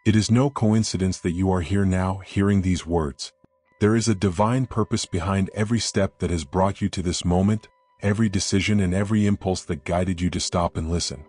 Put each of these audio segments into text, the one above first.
It is no coincidence that you are here now hearing these words. There is a divine purpose behind every step that has brought you to this moment, every decision and every impulse that guided you to stop and listen.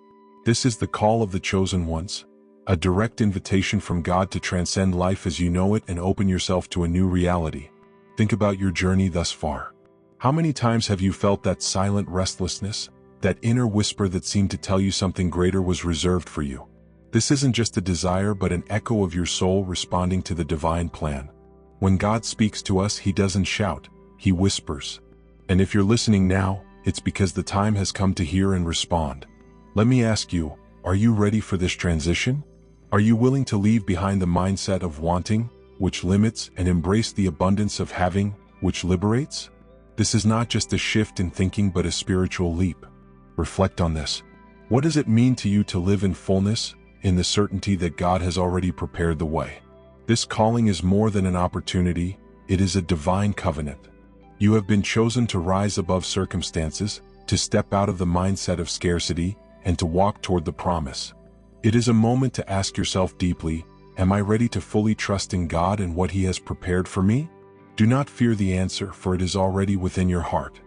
This is the call of the chosen ones, a direct invitation from God to transcend life as you know it and open yourself to a new reality. Think about your journey thus far. How many times have you felt that silent restlessness, that inner whisper that seemed to tell you something greater was reserved for you? This isn't just a desire but an echo of your soul responding to the divine plan. When God speaks to us, He doesn't shout, He whispers. And if you're listening now, it's because the time has come to hear and respond. Let me ask you, are you ready for this transition? Are you willing to leave behind the mindset of wanting, which limits, and embrace the abundance of having, which liberates? This is not just a shift in thinking but a spiritual leap. Reflect on this. What does it mean to you to live in fullness, in the certainty that God has already prepared the way? This calling is more than an opportunity, it is a divine covenant. You have been chosen to rise above circumstances, to step out of the mindset of scarcity, and to walk toward the promise. It is a moment to ask yourself deeply, am I ready to fully trust in God and what He has prepared for me? Do not fear the answer, for it is already within your heart.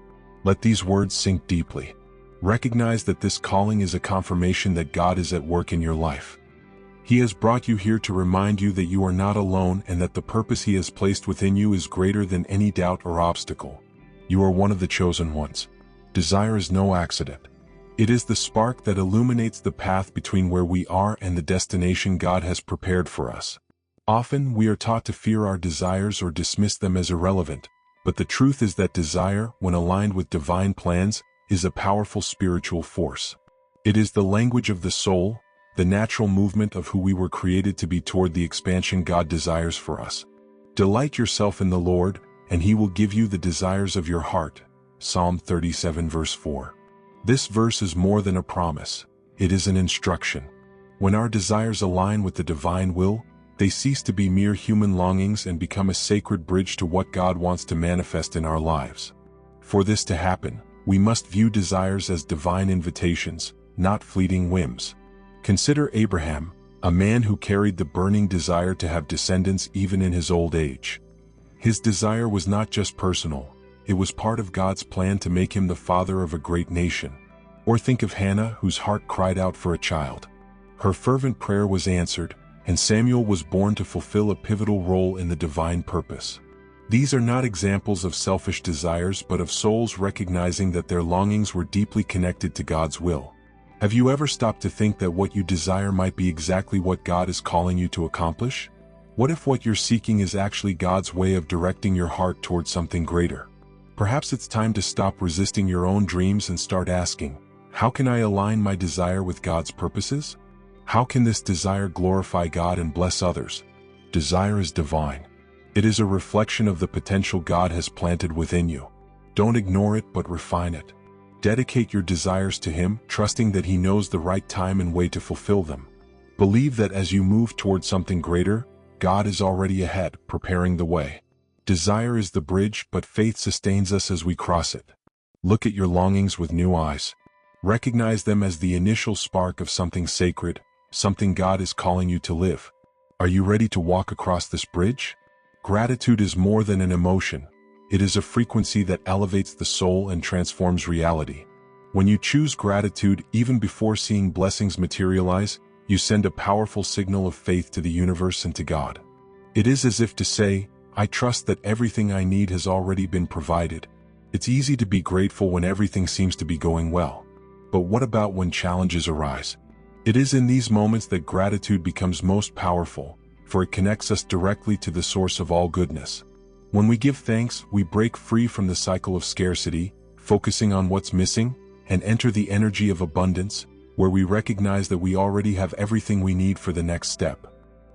Let these words sink deeply. Recognize that this calling is a confirmation that God is at work in your life. He has brought you here to remind you that you are not alone and that the purpose He has placed within you is greater than any doubt or obstacle. You are one of the chosen ones. Desire is no accident. It is the spark that illuminates the path between where we are and the destination God has prepared for us. Often we are taught to fear our desires or dismiss them as irrelevant, but the truth is that desire, when aligned with divine plans, is a powerful spiritual force. It is the language of the soul, the natural movement of who we were created to be toward the expansion God desires for us. Delight yourself in the Lord, and He will give you the desires of your heart. Psalm 37 verse 4. This verse is more than a promise, it is an instruction. When our desires align with the divine will, they cease to be mere human longings and become a sacred bridge to what God wants to manifest in our lives. For this to happen, we must view desires as divine invitations, not fleeting whims. Consider Abraham, a man who carried the burning desire to have descendants even in his old age. His desire was not just personal, it was part of God's plan to make him the father of a great nation. Or think of Hannah, whose heart cried out for a child. Her fervent prayer was answered, and Samuel was born to fulfill a pivotal role in the divine purpose. These are not examples of selfish desires but of souls recognizing that their longings were deeply connected to God's will. Have you ever stopped to think that what you desire might be exactly what God is calling you to accomplish? What if what you're seeking is actually God's way of directing your heart towards something greater? Perhaps it's time to stop resisting your own dreams and start asking, how can I align my desire with God's purposes? How can this desire glorify God and bless others? Desire is divine. It is a reflection of the potential God has planted within you. Don't ignore it but refine it. Dedicate your desires to Him, trusting that He knows the right time and way to fulfill them. Believe that as you move towards something greater, God is already ahead, preparing the way. Desire is the bridge, but faith sustains us as we cross it. Look at your longings with new eyes. Recognize them as the initial spark of something sacred, something God is calling you to live. Are you ready to walk across this bridge? Gratitude is more than an emotion. It is a frequency that elevates the soul and transforms reality. When you choose gratitude even before seeing blessings materialize, you send a powerful signal of faith to the universe and to God. It is as if to say, I trust that everything I need has already been provided. It's easy to be grateful when everything seems to be going well. But what about when challenges arise? It is in these moments that gratitude becomes most powerful, for it connects us directly to the source of all goodness. When we give thanks, we break free from the cycle of scarcity, focusing on what's missing, and enter the energy of abundance, where we recognize that we already have everything we need for the next step.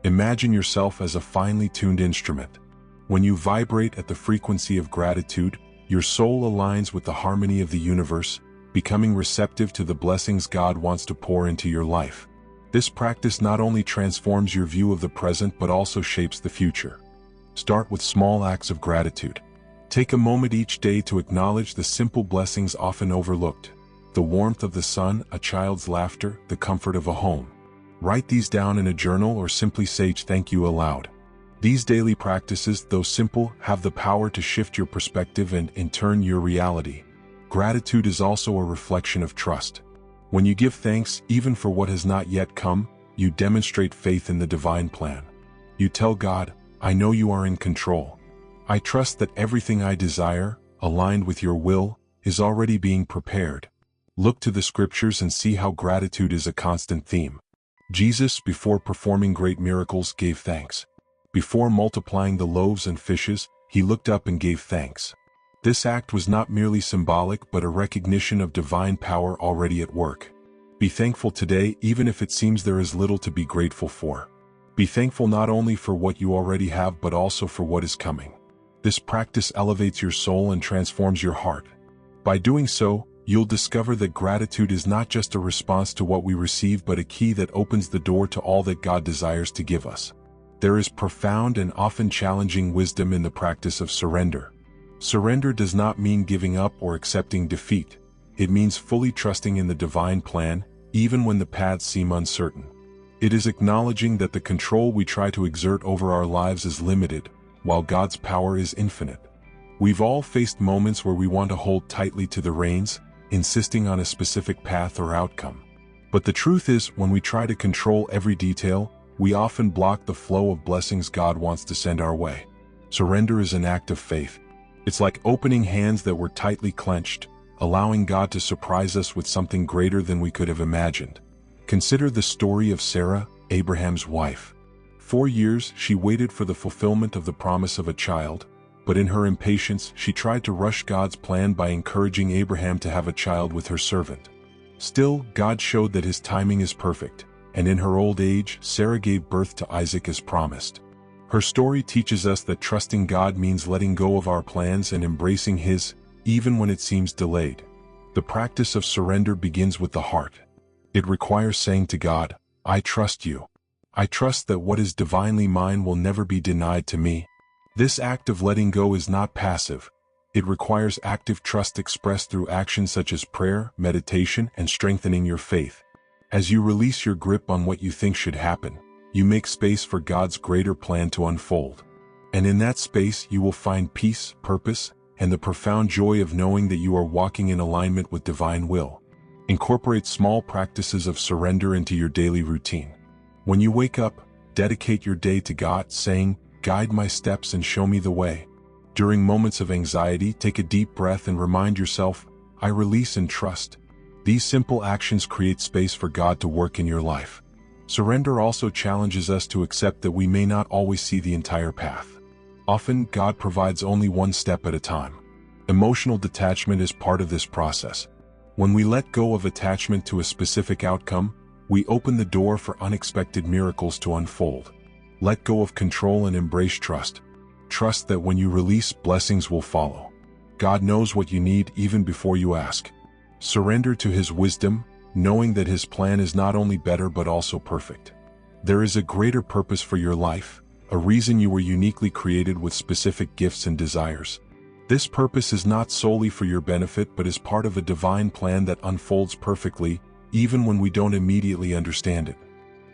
Imagine yourself as a finely tuned instrument. When you vibrate at the frequency of gratitude, your soul aligns with the harmony of the universe, becoming receptive to the blessings God wants to pour into your life. This practice not only transforms your view of the present but also shapes the future. Start with small acts of gratitude. Take a moment each day to acknowledge the simple blessings often overlooked. The warmth of the sun, a child's laughter, the comfort of a home. Write these down in a journal or simply say thank you aloud. These daily practices, though simple, have the power to shift your perspective and, in turn, your reality. Gratitude is also a reflection of trust. When you give thanks, even for what has not yet come, you demonstrate faith in the divine plan. You tell God, I know you are in control. I trust that everything I desire, aligned with your will, is already being prepared. Look to the scriptures and see how gratitude is a constant theme. Jesus, before performing great miracles, gave thanks. Before multiplying the loaves and fishes, he looked up and gave thanks. This act was not merely symbolic but a recognition of divine power already at work. Be thankful today even if it seems there is little to be grateful for. Be thankful not only for what you already have but also for what is coming. This practice elevates your soul and transforms your heart. By doing so, you'll discover that gratitude is not just a response to what we receive but a key that opens the door to all that God desires to give us. There is profound and often challenging wisdom in the practice of surrender. Surrender does not mean giving up or accepting defeat. It means fully trusting in the divine plan, even when the paths seem uncertain. It is acknowledging that the control we try to exert over our lives is limited, while God's power is infinite. We've all faced moments where we want to hold tightly to the reins, insisting on a specific path or outcome. But the truth is, when we try to control every detail, we often block the flow of blessings God wants to send our way. Surrender is an act of faith. It's like opening hands that were tightly clenched, allowing God to surprise us with something greater than we could have imagined. Consider the story of Sarah, Abraham's wife. 4 years she waited for the fulfillment of the promise of a child, but in her impatience she tried to rush God's plan by encouraging Abraham to have a child with her servant. Still, God showed that his timing is perfect, and in her old age, Sarah gave birth to Isaac as promised. Her story teaches us that trusting God means letting go of our plans and embracing His, even when it seems delayed. The practice of surrender begins with the heart. It requires saying to God, I trust you. I trust that what is divinely mine will never be denied to me. This act of letting go is not passive. It requires active trust expressed through actions such as prayer, meditation, and strengthening your faith. As you release your grip on what you think should happen, you make space for God's greater plan to unfold. And in that space you will find peace, purpose, and the profound joy of knowing that you are walking in alignment with divine will. Incorporate small practices of surrender into your daily routine. When you wake up, dedicate your day to God, saying, Guide my steps and show me the way. During moments of anxiety, take a deep breath and remind yourself, I release and trust. These simple actions create space for God to work in your life. Surrender also challenges us to accept that we may not always see the entire path. Often, God provides only one step at a time. Emotional detachment is part of this process. When we let go of attachment to a specific outcome, we open the door for unexpected miracles to unfold. Let go of control and embrace trust. Trust that when you release, blessings will follow. God knows what you need even before you ask. Surrender to His wisdom, knowing that His plan is not only better but also perfect. There is a greater purpose for your life, a reason you were uniquely created with specific gifts and desires. This purpose is not solely for your benefit but is part of a divine plan that unfolds perfectly, even when we don't immediately understand it.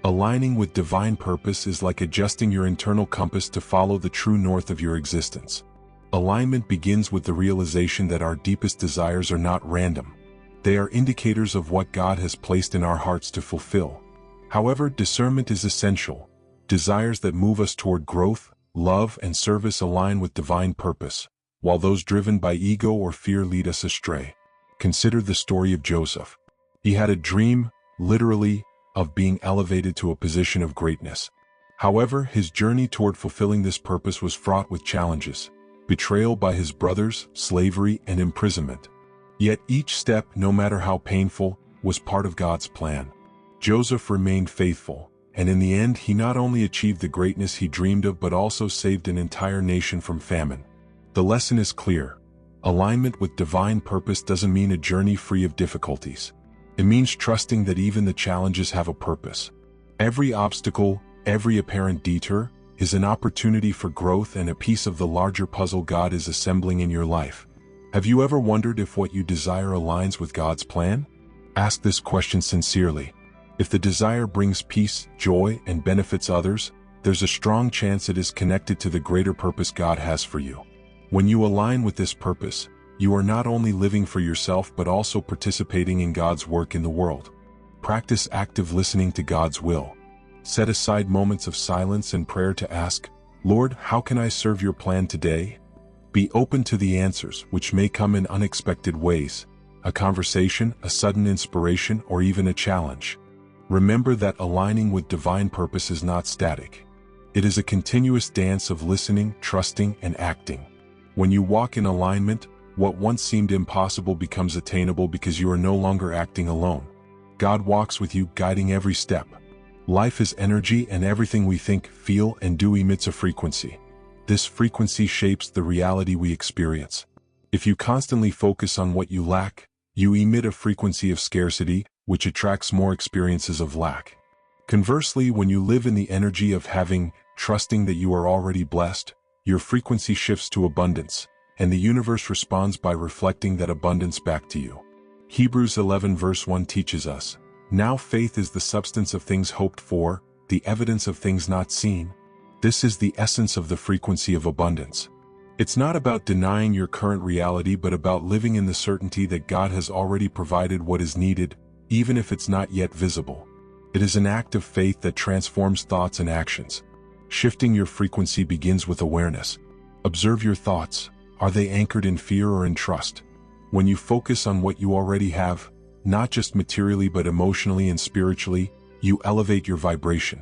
Aligning with divine purpose is like adjusting your internal compass to follow the true north of your existence. Alignment begins with the realization that our deepest desires are not random. They are indicators of what God has placed in our hearts to fulfill. However, discernment is essential. Desires that move us toward growth, love, and service align with divine purpose, while those driven by ego or fear lead us astray. Consider the story of Joseph. He had a dream, literally, of being elevated to a position of greatness. However, his journey toward fulfilling this purpose was fraught with challenges: betrayal by his brothers, slavery, and imprisonment. Yet each step, no matter how painful, was part of God's plan. Joseph remained faithful, and in the end he not only achieved the greatness he dreamed of but also saved an entire nation from famine. The lesson is clear. Alignment with divine purpose doesn't mean a journey free of difficulties. It means trusting that even the challenges have a purpose. Every obstacle, every apparent detour, is an opportunity for growth and a piece of the larger puzzle God is assembling in your life. Have you ever wondered if what you desire aligns with God's plan? Ask this question sincerely. If the desire brings peace, joy, and benefits others, there's a strong chance it is connected to the greater purpose God has for you. When you align with this purpose, you are not only living for yourself but also participating in God's work in the world. Practice active listening to God's will. Set aside moments of silence and prayer to ask, "Lord, how can I serve your plan today?" Be open to the answers, which may come in unexpected ways: a conversation, a sudden inspiration, or even a challenge. Remember that aligning with divine purpose is not static. It is a continuous dance of listening, trusting, and acting. When you walk in alignment, what once seemed impossible becomes attainable because you are no longer acting alone. God walks with you, guiding every step. Life is energy, and everything we think, feel, and do emits a frequency. This frequency shapes the reality we experience. If you constantly focus on what you lack, you emit a frequency of scarcity, which attracts more experiences of lack. Conversely, when you live in the energy of having, trusting that you are already blessed, your frequency shifts to abundance, and the universe responds by reflecting that abundance back to you. Hebrews 11 verse 1 teaches us, "Now faith is the substance of things hoped for, the evidence of things not seen." This is the essence of the frequency of abundance. It's not about denying your current reality but about living in the certainty that God has already provided what is needed, even if it's not yet visible. It is an act of faith that transforms thoughts and actions. Shifting your frequency begins with awareness. Observe your thoughts. Are they anchored in fear or in trust? When you focus on what you already have, not just materially but emotionally and spiritually, you elevate your vibration.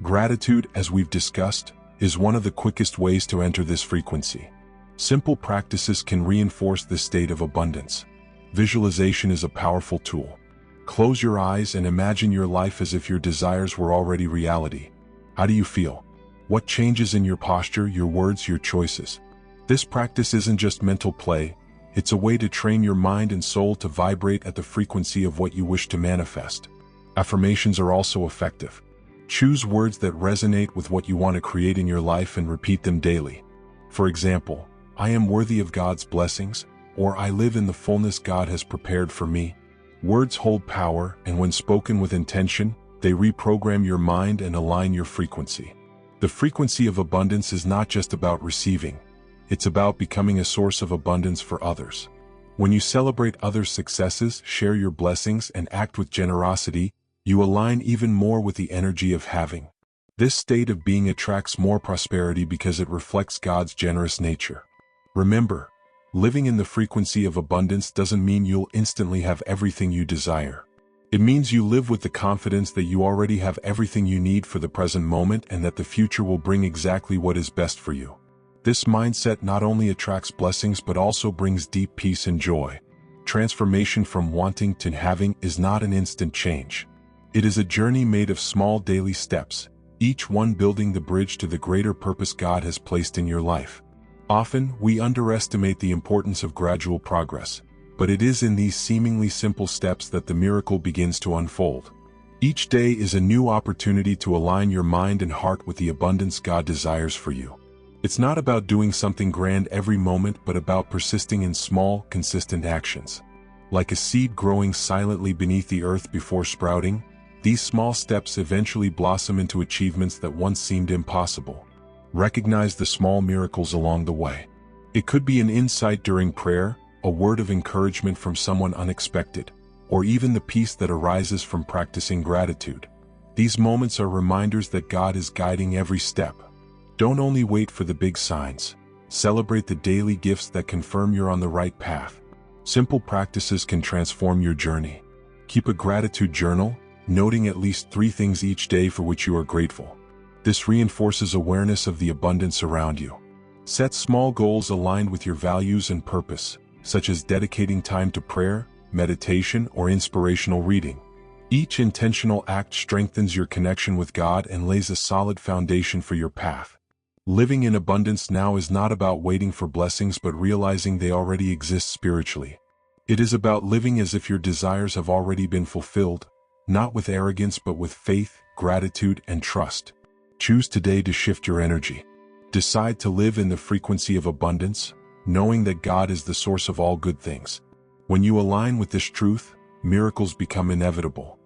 Gratitude, as we've discussed, is one of the quickest ways to enter this frequency. Simple practices can reinforce this state of abundance. Visualization is a powerful tool. Close your eyes and imagine your life as if your desires were already reality. How do you feel? What changes in your posture, your words, your choices? This practice isn't just mental play, it's a way to train your mind and soul to vibrate at the frequency of what you wish to manifest. Affirmations are also effective. Choose words that resonate with what you want to create in your life and repeat them daily. For example, "I am worthy of God's blessings," or "I live in the fullness God has prepared for me." Words hold power, and when spoken with intention, they reprogram your mind and align your frequency. The frequency of abundance is not just about receiving. It's about becoming a source of abundance for others. When you celebrate others' successes, share your blessings, and act with generosity, you align even more with the energy of having. This state of being attracts more prosperity because it reflects God's generous nature. Remember, living in the frequency of abundance doesn't mean you'll instantly have everything you desire. It means you live with the confidence that you already have everything you need for the present moment and that the future will bring exactly what is best for you. This mindset not only attracts blessings but also brings deep peace and joy. Transformation from wanting to having is not an instant change. It is a journey made of small daily steps, each one building the bridge to the greater purpose God has placed in your life. Often, we underestimate the importance of gradual progress, but it is in these seemingly simple steps that the miracle begins to unfold. Each day is a new opportunity to align your mind and heart with the abundance God desires for you. It's not about doing something grand every moment but about persisting in small, consistent actions. Like a seed growing silently beneath the earth before sprouting, these small steps eventually blossom into achievements that once seemed impossible. Recognize the small miracles along the way. It could be an insight during prayer, a word of encouragement from someone unexpected, or even the peace that arises from practicing gratitude. These moments are reminders that God is guiding every step. Don't only wait for the big signs. Celebrate the daily gifts that confirm you're on the right path. Simple practices can transform your journey. Keep a gratitude journal, noting at least 3 things each day for which you are grateful. This reinforces awareness of the abundance around you. Set small goals aligned with your values and purpose, such as dedicating time to prayer, meditation, or inspirational reading. Each intentional act strengthens your connection with God and lays a solid foundation for your path. Living in abundance now is not about waiting for blessings but realizing they already exist spiritually. It is about living as if your desires have already been fulfilled, not with arrogance but with faith, gratitude, and trust. Choose today to shift your energy. Decide to live in the frequency of abundance, knowing that God is the source of all good things. When you align with this truth, miracles become inevitable.